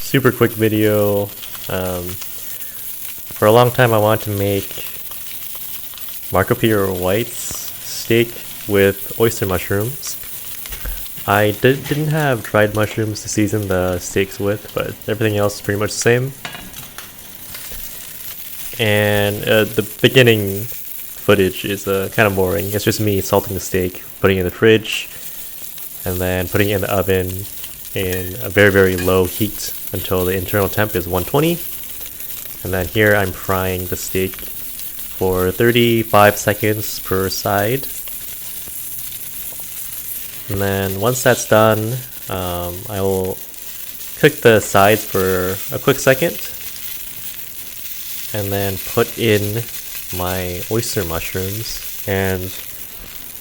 super quick video. For a long time I wanted to make Marco Polo White's steak with oyster mushrooms. I didn't have dried mushrooms to season the steaks with, but everything else is pretty much the same. And the beginning footage is kind of boring. It's just me salting the steak, putting it in the fridge, and then putting it in the oven in a very, very low heat until the internal temp is 120. And then here I'm frying the steak for 35 seconds per side. And then once that's done, I will cook the sides for a quick second and then put in my oyster mushrooms. And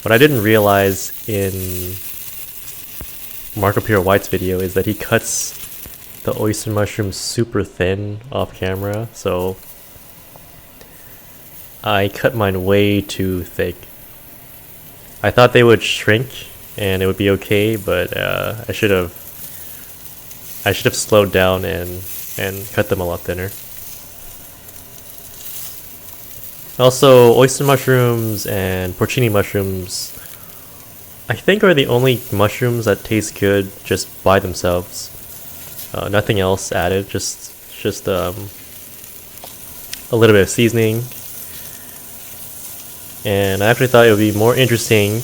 what I didn't realize in Marco Polo White's video is that he cuts the oyster mushrooms super thin off camera, so I cut mine way too thick. I thought they would shrink and it would be okay, but I should have slowed down and cut them a lot thinner. Also, oyster mushrooms and porcini mushrooms, I think, are the only mushrooms that taste good just by themselves. Nothing else added, just a little bit of seasoning. And I actually thought it would be more interesting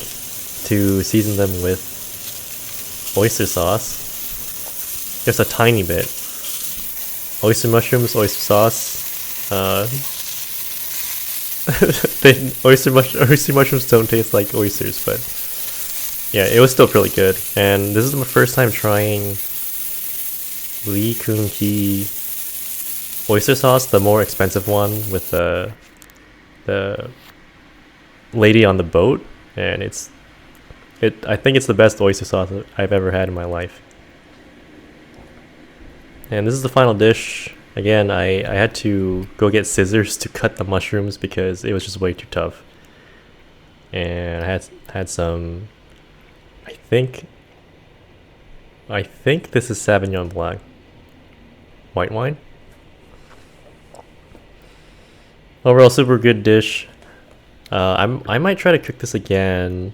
to season them with oyster sauce. Just a tiny bit. Oyster mushrooms, oyster sauce. Oyster mushrooms don't taste like oysters, but yeah, it was still pretty good. And this is my first time trying Lee Kun Hee oyster sauce, the more expensive one with the lady on the boat, and I think it's the best oyster sauce I've ever had in my life. And this is the final dish. Again, I had to go get scissors to cut the mushrooms because it was just way too tough. And I had some, I think this is Sauvignon Blanc white wine. Overall, super good dish. I might try to cook this again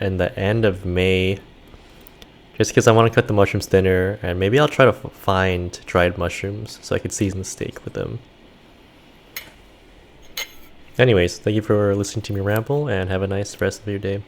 in the end of May, just because I want to cut the mushrooms thinner, and maybe I'll try to find dried mushrooms so I could season the steak with them. Anyways, thank you for listening to me ramble, and have a nice rest of your day.